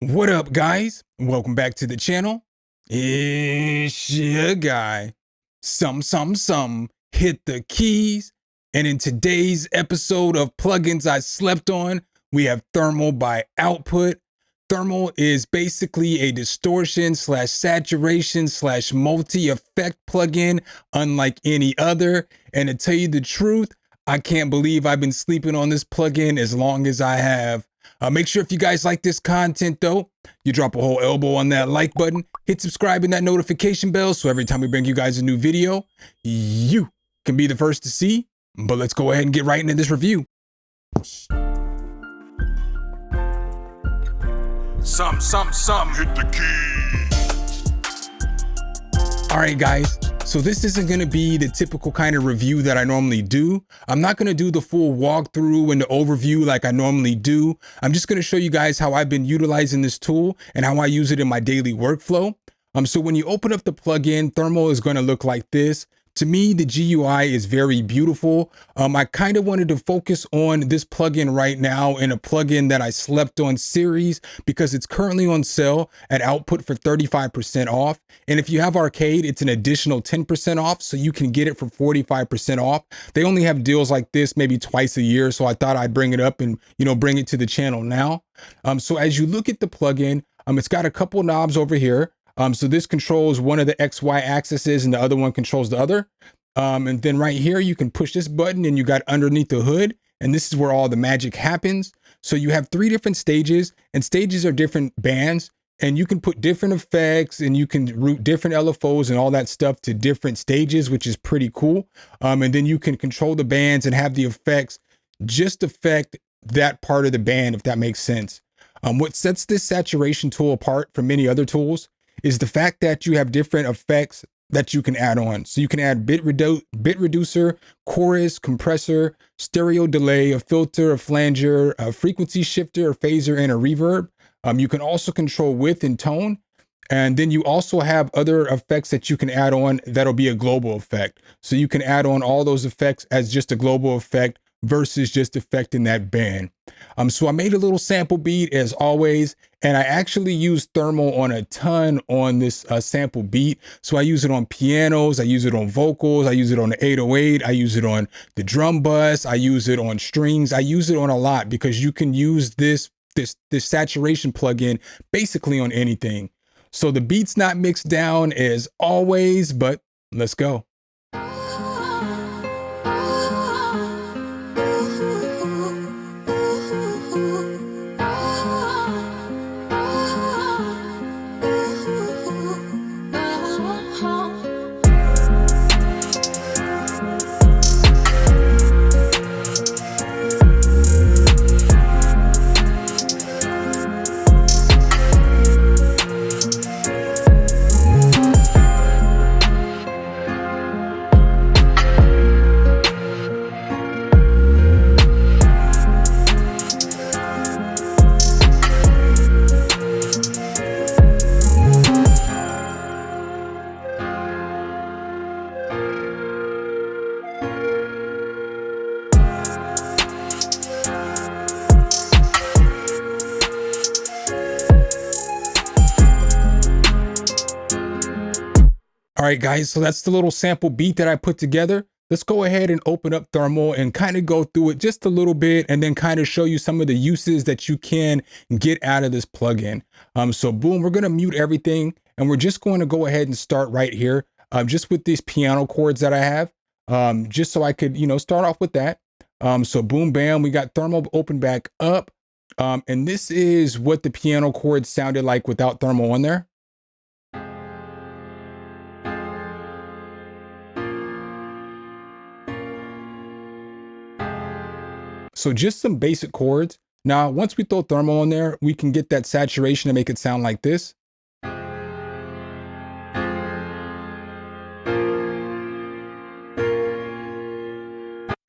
What up, guys? Welcome back to the channel. It's your guy, Some, hit the keys. And in today's episode of Plugins I Slept On, we have Thermal by Output. Thermal is basically a distortion / saturation / multi-effect plugin unlike any other. And to tell you the truth, I can't believe I've been sleeping on this plugin as long as I have. Make sure if you guys like this content though, you drop a whole elbow on that like button, hit subscribe and that notification bell so every time we bring you guys a new video, you can be the first to see. But let's go ahead and get right into this review. Some, hit the key. All right, guys. So this isn't going to be the typical kind of review that I normally do. I'm not going to do the full walkthrough and the overview like I normally do. I'm just going to show you guys how I've been utilizing this tool and how I use it in my daily workflow. So when you open up the plugin, Thermal is going to look like this. To me, the GUI is very beautiful. I kind of wanted to focus on this plugin right now in a plugin that I slept on series because it's currently on sale at Output for 35% off. And if you have Arcade, it's an additional 10% off, so you can get it for 45% off. They only have deals like this maybe twice a year, so I thought I'd bring it up and bring it to the channel now. So as you look at the plugin, it's got a couple knobs over here. So this controls one of the XY axes and the other one controls the other. And then right here, you can push this button and you got underneath the hood. And this is where all the magic happens. So you have 3 different stages, and stages are different bands. And you can put different effects and you can route different LFOs and all that stuff to different stages, which is pretty cool. And then you can control the bands and have the effects just affect that part of the band, if that makes sense. What sets this saturation tool apart from many other tools is the fact that you have different effects that you can add on. So you can add bit reducer, chorus, compressor, stereo delay, a filter, a flanger, a frequency shifter, a phaser, and a reverb. You can also control width and tone. And then you also have other effects that you can add on that'll be a global effect. So you can add on all those effects as just a global effect versus just affecting that band. So I made a little sample beat as always, and I actually used Thermal on a ton on this sample beat. So I use it on pianos, I use it on vocals, I use it on the 808, I use it on the drum bus, I use it on strings, I use it on a lot because you can use this saturation plugin basically on anything. So the beat's not mixed down as always, but let's go. All right, guys, so that's the little sample beat that I put together. Let's go ahead and open up Thermal and kind of go through it just a little bit and then kind of show you some of the uses that you can get out of this plugin. So boom, we're going to mute everything and we're just going to go ahead and start right here just with these piano chords that I have, just so I could, start off with that. So boom, bam, we got Thermal open back up. And this is what the piano chords sounded like without Thermal on there. So just some basic chords. Now, once we throw Thermal on there, we can get that saturation to make it sound like this.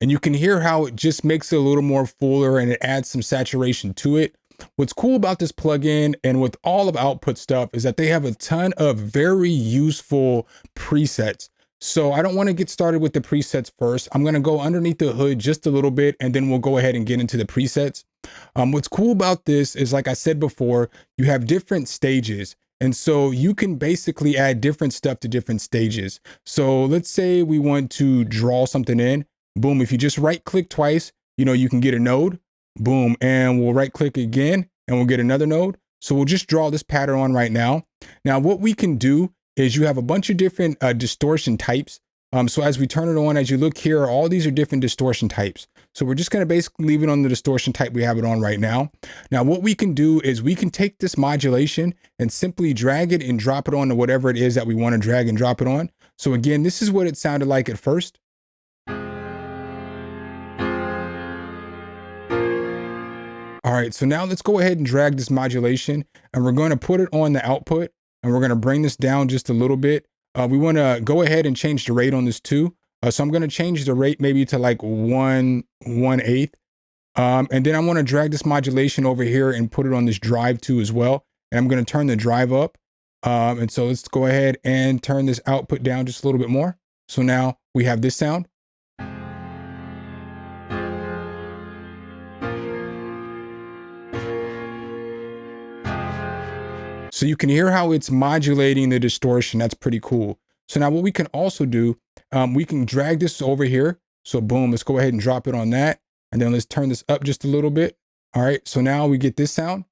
And you can hear how it just makes it a little more fuller and it adds some saturation to it. What's cool about this plugin and with all of Output stuff is that they have a ton of very useful presets. So I don't want to get started with the presets first. I'm going to go underneath the hood just a little bit, and then we'll go ahead and get into the presets. What's cool about this is, like I said before, you have different stages. And so you can basically add different stuff to different stages. So let's say we want to draw something in. Boom, if you just right click twice, you can get a node. Boom, and we'll right click again and we'll get another node. So we'll just draw this pattern on right now. Now, what we can do is you have a bunch of different distortion types. So as we turn it on, as you look here, all these are different distortion types. So we're just going to basically leave it on the distortion type we have it on right now. Now, what we can do is we can take this modulation and simply drag it and drop it onto whatever it is that we want to drag and drop it on. So again, this is what it sounded like at first. All right, so now let's go ahead and drag this modulation and we're going to put it on the output and we're going to bring this down just a little bit. We want to go ahead and change the rate on this too. So I'm going to change the rate maybe to like 1/8. And then I want to drag this modulation over here and put it on this drive too as well. And I'm going to turn the drive up. And so let's go ahead and turn this output down just a little bit more. So now we have this sound. So you can hear how it's modulating the distortion. That's pretty cool. So now what we can also do, we can drag this over here. So boom, let's go ahead and drop it on that. And then let's turn this up just a little bit. All right, so now we get this sound.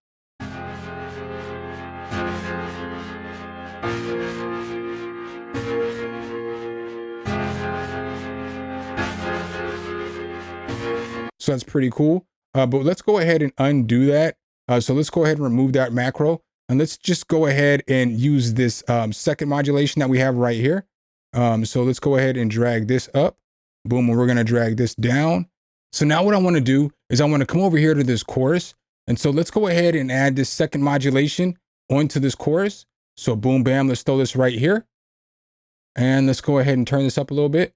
So that's pretty cool. But let's go ahead and undo that. So let's go ahead and remove that macro. And let's just go ahead and use this second modulation that we have right here. So let's go ahead and drag this up. Boom, and we're gonna drag this down. So now what I wanna do is I wanna come over here to this chorus. And so let's go ahead and add this second modulation onto this chorus. So boom, bam, let's throw this right here. And let's go ahead and turn this up a little bit.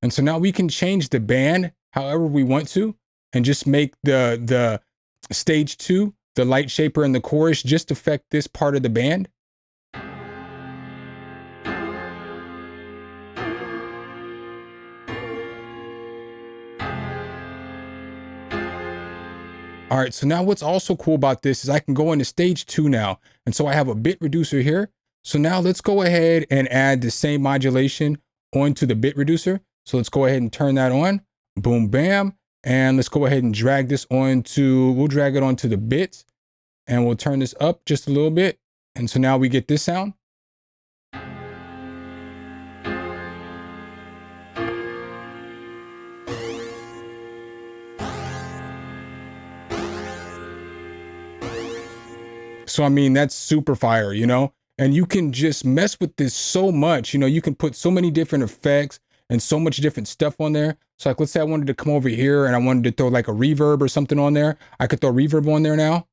And so now we can change the band however we want to, and just make the stage 2, the light shaper and the chorus, just affect this part of the band. All right, so now what's also cool about this is I can go into stage 2 now. And so I have a bit reducer here. So now let's go ahead and add the same modulation onto the bit reducer. So let's go ahead and turn that on. Boom, bam. And let's go ahead and drag this we'll drag it onto the bits and we'll turn this up just a little bit. And so now we get this sound. So, I mean, that's super fire, and you can just mess with this so much, you can put so many different effects and so much different stuff on there. So like, let's say I wanted to come over here and I wanted to throw like a reverb or something on there. I could throw reverb on there now.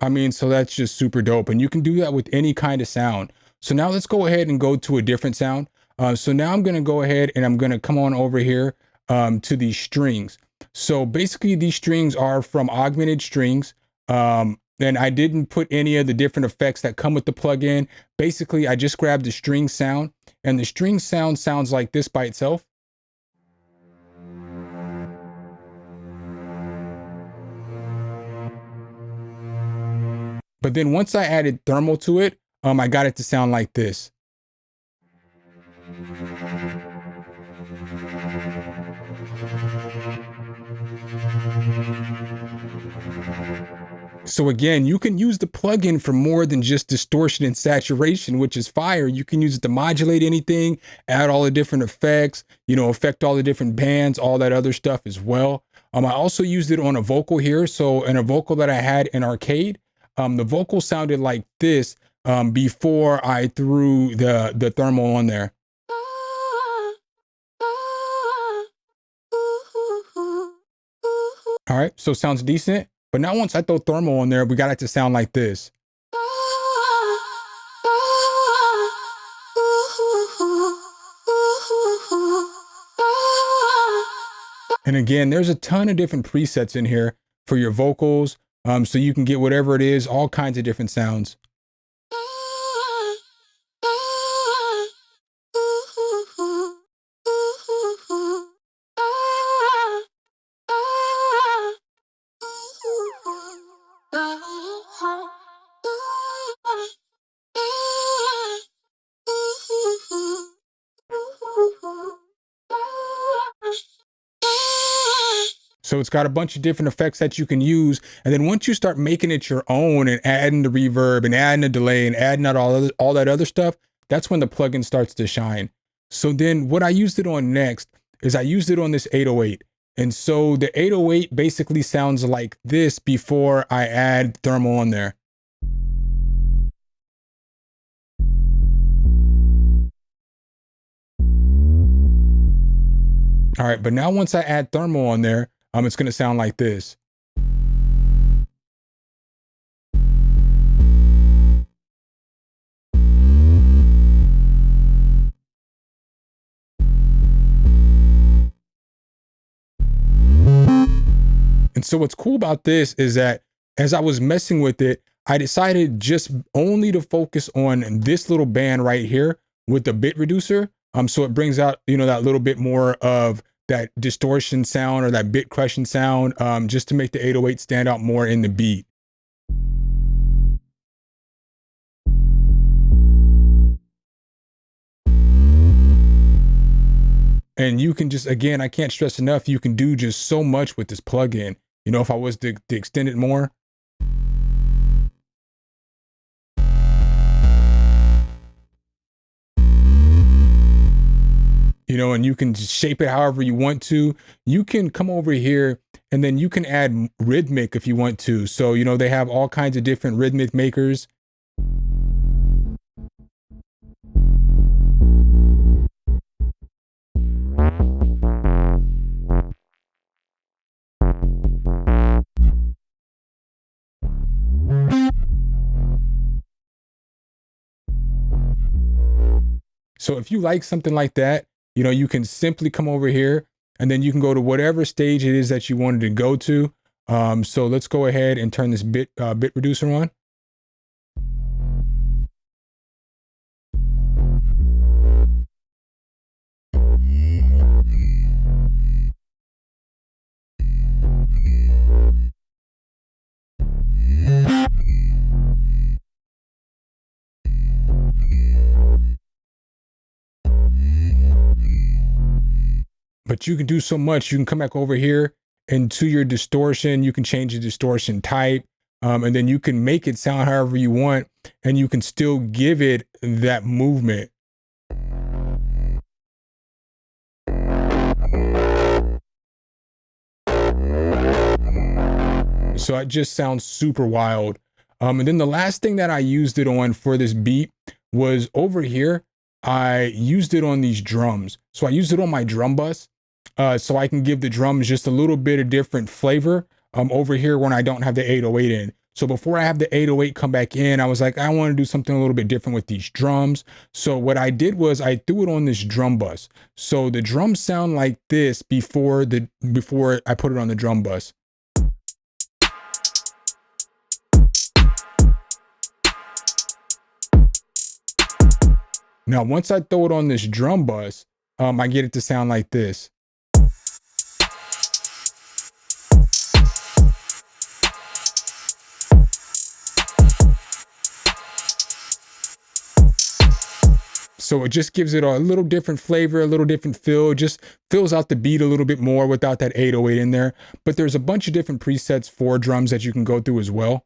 I mean, so that's just super dope. And you can do that with any kind of sound. So now let's go ahead and go to a different sound. So now I'm going to go ahead and I'm going to come on over here to these strings. So basically these strings are from augmented strings. And I didn't put any of the different effects that come with the plugin. Basically, I just grabbed the string sound, and the string sound sounds like this by itself. But then once I added thermal to it, I got it to sound like this. So again, you can use the plugin for more than just distortion and saturation, which is fire. You can use it to modulate anything, add all the different effects, affect all the different bands, all that other stuff as well. I also used it on a vocal here. So in a vocal that I had in Arcade, the vocal sounded like this before I threw the thermal on there. All right, so sounds decent. But now once I throw thermal on there, we got it to sound like this. And again, there's a ton of different presets in here for your vocals. So you can get whatever it is, all kinds of different sounds. So it's got a bunch of different effects that you can use. And then once you start making it your own and adding the reverb and adding the delay and adding out all that other stuff, that's when the plugin starts to shine. So then what I used it on next is I used it on this 808. And so the 808 basically sounds like this before I add thermal on there. All right, but now once I add thermal on there, it's going to sound like this. And so what's cool about this is that as I was messing with it, I decided just only to focus on this little band right here with the bit reducer. So it brings out, that little bit more of that distortion sound or that bit crushing sound, just to make the 808 stand out more in the beat. And you can just, again, I can't stress enough, you can do just so much with this plugin. If I was to extend it more. And you can just shape it however you want to. You can come over here and then you can add rhythmic if you want to. So, they have all kinds of different rhythmic makers. So if you like something like that, you can simply come over here and then you can go to whatever stage it is that you wanted to go to. So let's go ahead and turn this bit reducer on. But you can do so much. You can come back over here and to your distortion, you can change the distortion type, and then you can make it sound however you want, and you can still give it that movement. So it just sounds super wild. And then the last thing that I used it on for this beat was over here. I used it on these drums. So I used it on my drum bus. So I can give the drums just a little bit of different flavor over here when I don't have the 808 in. So before I have the 808 come back in, I was like, I want to do something a little bit different with these drums. So what I did was I threw it on this drum bus. So the drums sound like this before I put it on the drum bus. Now, once I throw it on this drum bus, I get it to sound like this. So it just gives it a little different flavor, a little different feel, just fills out the beat a little bit more without that 808 in there. But there's a bunch of different presets for drums that you can go through as well.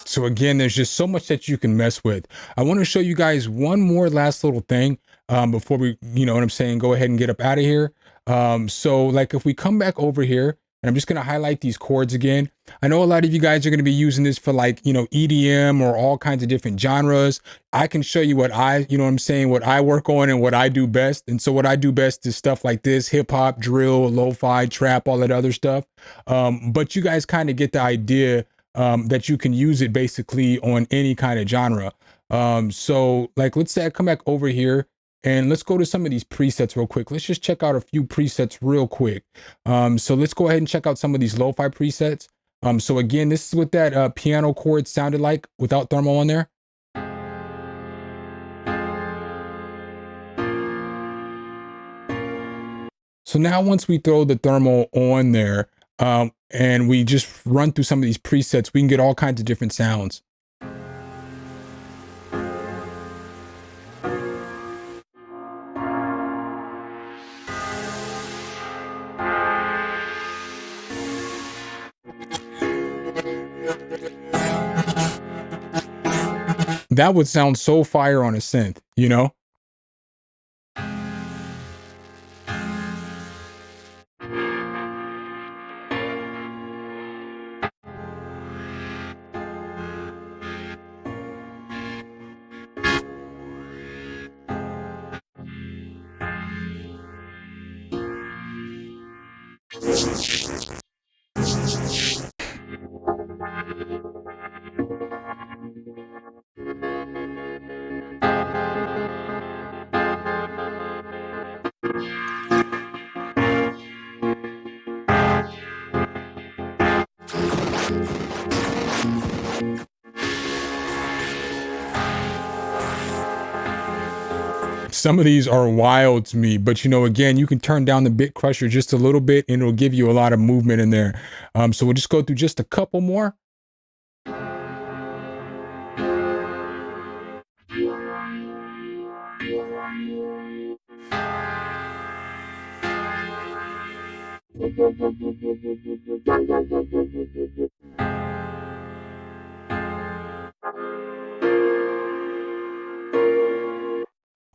So again, there's just so much that you can mess with. I want to show you guys one more last little thing before we, go ahead and get up out of here. So like if we come back over here And I'm just going to highlight these chords again. I know a lot of you guys are going to be using this for like, you know, EDM or all kinds of different genres. I can show you what what I work on and what I do best. And so what I do best is stuff like this: hip hop, drill, lo-fi, trap, all that other stuff. But you guys kind of get the idea that you can use it basically on any kind of genre. So like, let's say I come back over here and let's go to some of these presets real quick. Let's just check out a few presets real quick. So let's go ahead and check out some of these lo-fi presets. So again, this is what that piano chord sounded like without thermal on there. So now once we throw the thermal on there and we just run through some of these presets, we can get all kinds of different sounds. That would sound so fire on a synth, you know? Some of these are wild to me, but you know, again, you can turn down the bit crusher just a little bit and it'll give you a lot of movement in there. So we'll just go through just a couple more.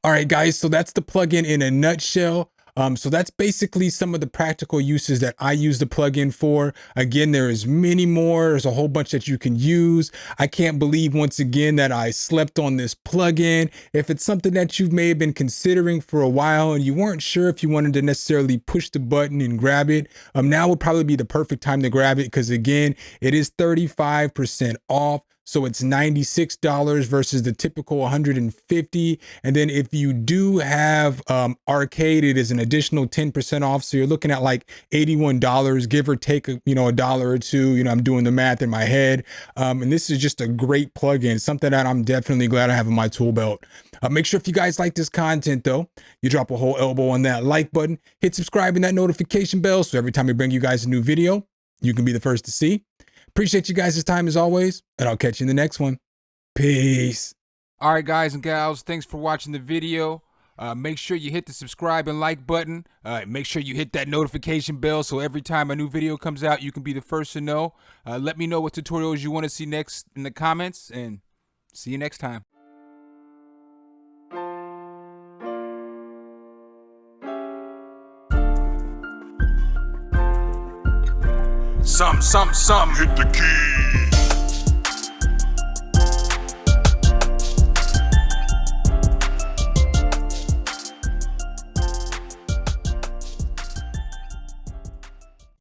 All right, guys, so that's the plugin in a nutshell. So that's basically some of the practical uses that I use the plugin for. Again, there is many more. There's a whole bunch that you can use. I can't believe once again that I slept on this plugin. If it's something that you may have been considering for a while and you weren't sure if you wanted to necessarily push the button and grab it, now would probably be the perfect time to grab it, because again, it is 35% off. So it's $96 versus the typical $150. And then if you do have arcade, it is an additional 10% off. So you're looking at like $81, give or take a dollar or two. I'm doing the math in my head. And this is just a great plugin, something that I'm definitely glad I have in my tool belt. Make sure if you guys like this content though, you drop a whole elbow on that like button, hit subscribe and that notification bell. So every time we bring you guys a new video, you can be the first to see. Appreciate you guys' time as always, and I'll catch you in the next one. Peace. All right, guys and gals, thanks for watching the video. Make sure you hit the subscribe and like button. Make sure you hit that notification bell so every time a new video comes out, you can be the first to know. Let me know what tutorials you want to see next in the comments, and see you next time. Some, hit the key.